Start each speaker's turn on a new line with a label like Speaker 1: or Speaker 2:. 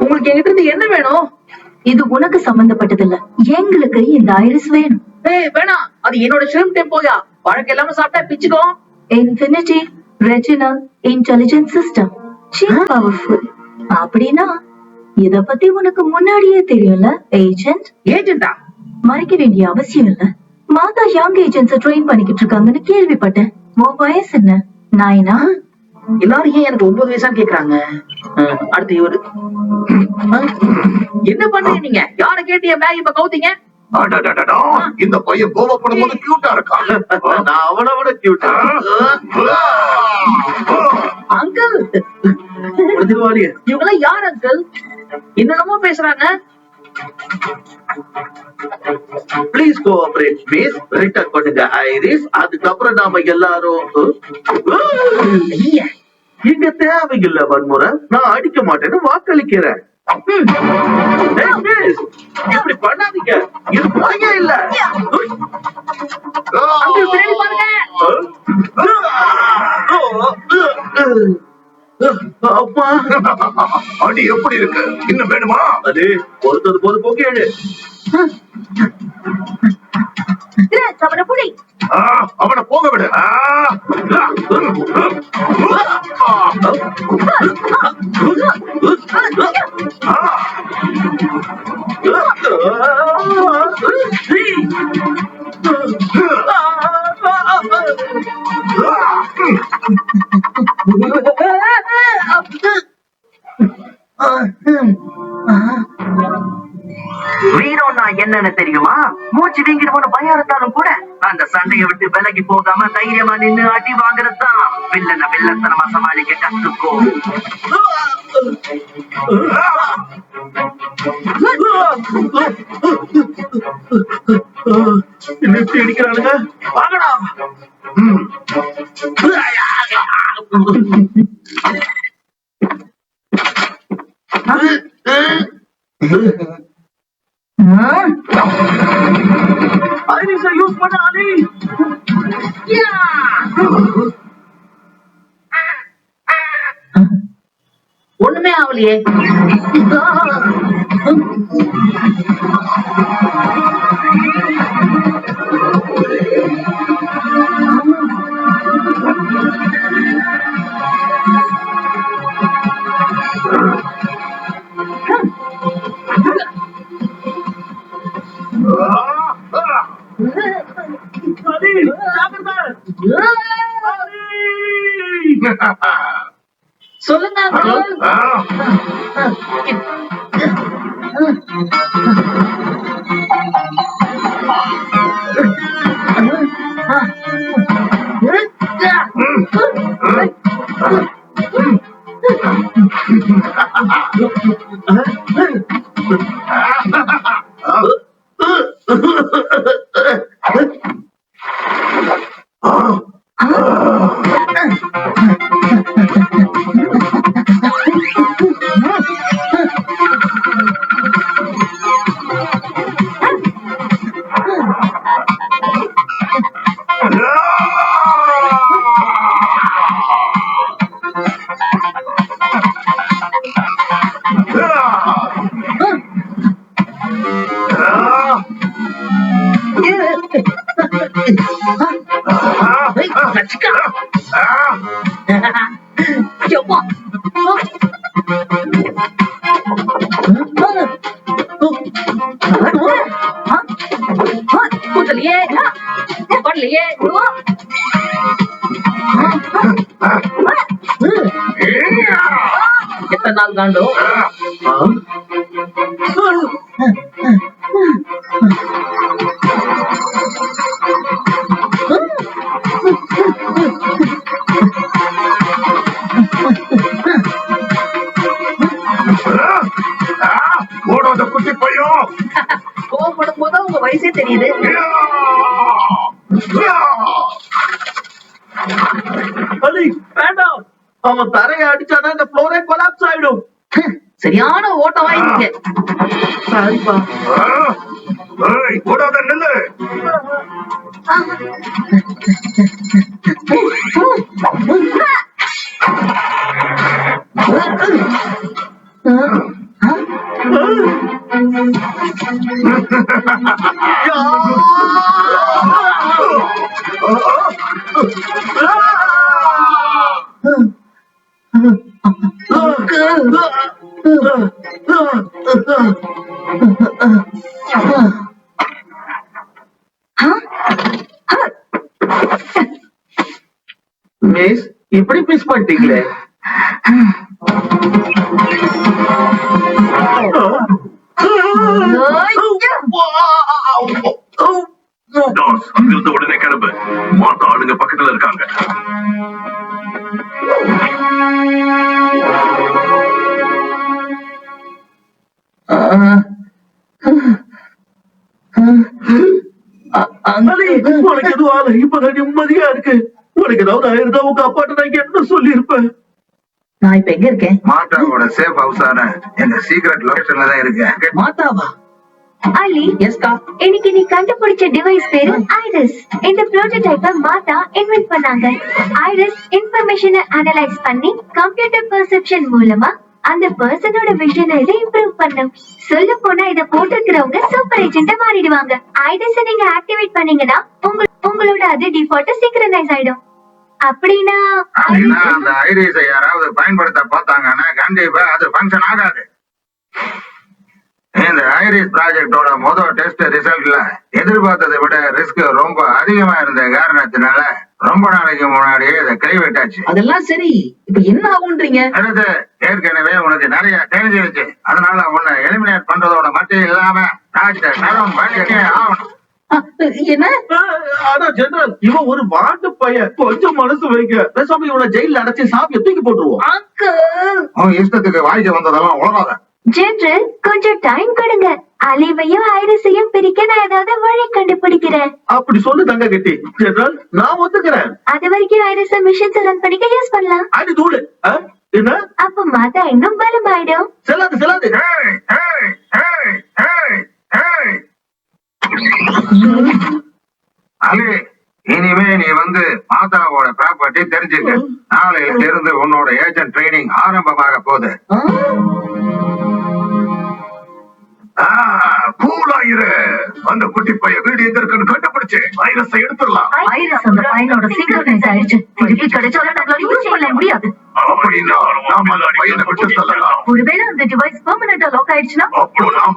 Speaker 1: உங்களுக்கு என்கிட்ட இருந்து என்ன வேணும்?
Speaker 2: இது உனக்கு சம்பந்தப்பட்டது இல்ல, எங்களுக்கு இந்த ஐரிஸ் வேணும்.
Speaker 1: வேணாம், அது என்னோட ஷிரிம்ப் டெம்போயா. வழக்கு எல்லாமே சாப்பிட்டா பிச்சுக்கோ.
Speaker 2: Infinity retinal intelligent system, powerful. அப்படின்னா இத பத்தி உனக்கு முன்னாடியே தெரியும்ல ஏஜென்ட்?
Speaker 1: ஏஜென்டா?
Speaker 2: மறைக்க வேண்டிய அவசியம் இல்ல. மாதா யங் ஏஜென்ட்ஸ் ட்ரெயின் பண்ணிக்கிட்டு இருக்காங்கன்னு கேள்விப்பட்டேன். உன் வயசு என்ன? 9ஆ?
Speaker 1: எல்லாரும் ஏன் எனக்கு 9 வயசான்னு கேக்குறாங்க. அடுத்து இவரு என்ன பண்றீங்க நீங்க? யார கேட்டிய பேக் இப்ப கவுத்தீங்க?
Speaker 3: இந்த பையன் கோவப்படும் போது கியூட்டா இருக்கான்.
Speaker 4: நான் அவனை விட கியூட்டா.
Speaker 1: அங்கிள், இவங்க யார் அங்கிள்? என்னென்னமோ பேசுறாங்க.
Speaker 4: Please cooperate please. ரிட்டர்ன் பண்ணுங்க ஐரிஸ். அதுக்கப்புறம் நாம எல்லாரும் இங்க தேவையில்லை வன்முறை. நான் அடிக்க மாட்டேன்னு வாக்களிக்கிறேன். இப்படி பண்ணாதீங்க, இது பையன் இல்ல.
Speaker 1: அங்கிள் பின்னாடி பாருங்க.
Speaker 4: அப்பா
Speaker 3: அடி எப்படி இருக்கு? இன்னும் வேணுமா?
Speaker 4: அது பொறுத்தது போது போக்கேடு.
Speaker 1: அவனை புடி.
Speaker 3: அவனை போக விடு.
Speaker 5: வீரம்னா என்னன்னு தெரியுமா? மூச்சு வீங்கிட்டு போன பயம் இருந்தாலும் கூட அந்த சண்டையை விட்டு விலகி போகாம தைரியமா நின்னு அடி வாங்குறதுதான் வில்லன வில்லத்தனமா சமாளிக்க கத்துக்கோ.
Speaker 4: நிறுத்தி அடிக்கிறானுங்க. வாங்கடா. ஐரிஸை யூஸ் பண்ண அலி.
Speaker 1: ஒண்ணுமே ஆகலையே. சொல்லுங்க. எத்தனை நாள் காண்டோ?
Speaker 3: ஓடாத குட்டி பையன்.
Speaker 1: கோவப்படும் போது உங்க வயசே தெரியுது.
Speaker 4: அலி வேண்டாம். அவன் தரையை அடிச்சாதான் இந்த ஃப்ளோரே கொலாப்ஸ் ஆயிடும்.
Speaker 1: சரியான ஓட்டம் வாங்கிக்க.
Speaker 4: சரிப்பா.
Speaker 3: ஓடாத நில்லு.
Speaker 4: மிஸ் இப்படி மிஸ் பண்ணிட்டீங்களே.
Speaker 3: டாஸ், அங்கிருந்து உடனே கிளம்பு. மாத்த ஆளுங்க பக்கத்துல இருக்காங்க.
Speaker 4: உனக்கு எதுவும் ஆளு இப்பதான் நிம்மதியா இருக்கு. உனக்கு ஏதாவது ஆயிருந்தா உங்க அப்பாட்ட நான் என்ன சொல்லி இருப்பேன்.
Speaker 1: நான் இப்ப எங்க இருக்கேன்?
Speaker 3: மாட்டாவோட சேஃப் ஹவுஸான எங்க சீக்ரெட் லொகேஷன்ல தான் இருக்கேன்.
Speaker 1: மாத்தாவா?
Speaker 2: அலி,
Speaker 1: எஸ்கா.
Speaker 2: இன்னைக்கு நீ கண்டுபிடிச்ச டிவைஸ் பேரு ஐரிஸ். இந்த புரோட்டோடைப்ப மாதா இன்வென்ட் பண்ணாங்க. ஐரிஸ் இன்ஃபர்மேஷனை அனலைஸ் பண்ணி கம்ப்யூட்டர் பெர்செப்ஷன் மூலமா அந்த பர்சனோட விஷனை இதை இம்ப்ரூவ் பண்ணும். சொல்ல போனா இத போட்டுக்கிறவங்க சூப்பர் ஏஜென்ட்டா மாறிடுவாங்க. ஐரிஸ் நீங்க ஆக்டிவேட் பண்ணீங்கன்னா உங்களோட அது டிஃபால்ட்டா சிங்க்ரனைஸ் ஆயிடும். அப்படின்னா
Speaker 3: அந்த ஐரிஸை யாராவது பயன்படுத்த பார்த்தாங்கன்னா கண்டிப்பா அது ஃபங்க்ஷன் ஆகாது. இந்த ஐரிஸ் ப்ராஜெக்டோட முதல் டெஸ்ட் ரிசல்ட்ல எதிர்பார்த்ததை விட ரிஸ்க் ரொம்ப அதிகமா இருந்த காரணத்தினால ரொம்ப நாளைக்கு முன்னாடியே இதை கைவிட்டாச்சு.
Speaker 1: அதெல்லாம் சரி, இப்ப என்ன ஆகுன்றீங்க?
Speaker 3: அடுத்து ஏற்கனவே உனக்கு நிறைய தெரிஞ்சிருச்சு. அதனால உன்னை எலிமினேட் பண்றதோட மட்டும் இல்லாம டாக்டர் நலம் பண்ணியே ஆகணும்.
Speaker 1: என்ன?
Speaker 4: ஆனா ஜெனரல், இவன் ஒரு வாண்டு பையன். கொஞ்சம் மனசு வைக்க. பேசாம இவனை ஜெயில அடைச்சு சாப்பிட்டு தூக்கி போட்டுருவோம்.
Speaker 1: அங்கிள்,
Speaker 3: உன் இஷ்டத்துக்கு வாய்க்கு வந்ததெல்லாம் உலகாத.
Speaker 2: ஜெனரல், கொஞ்சம் டைம் கொடுங்க. அலிவையும் ஐரிஸையும் பிரிக்க நான் ஏதாவது வழி கண்டுபிடிக்கிறேன்.
Speaker 4: அப்படி சொல்லு தங்க கட்டி. ஜெனரல், நான் ஒத்துக்கிறேன்.
Speaker 2: அது வரைக்கும் ஐரிஸ மிஷன்ஸ் ரன் பண்ணிக்க யூஸ் பண்ணலாம்.
Speaker 4: அடி தூளு. என்ன?
Speaker 2: அப்ப மாதா இன்னும் பலமாயிடும்.
Speaker 4: செல்லாது செல்லாது.
Speaker 3: Hey, hey, hey, hey, hey. அலி, இனிமே நீ வந்து மாதாவோட ப்ராப்பர்ட்டி தெரிஞ்சுக்க. நாளையில இருந்து உன்னோட ஏஜென்ட் ட்ரைனிங் ஆரம்பமாக போகுது. கூலாயிரு. அந்த குட்டி பையன் வீடு எங்க இருக்குன்னு கண்டுபிடிச்சு வைரஸை எடுத்துடலாம்.
Speaker 2: ஐரிஸ் அந்த பையனோட சிங்க்ரனைஸ் ஆயிடுச்சு. திருப்பி கிடைச்சாலும் நம்மளால யூஸ் பண்ண முடியாது.
Speaker 3: அப்படின்னா நாம அந்த பையனை விட்டு தள்ளலாம்.
Speaker 2: ஒருவேளை அந்த டிவைஸ் பெர்மனண்டா லாக் ஆயிடுச்சுன்னா
Speaker 3: அப்போ நாம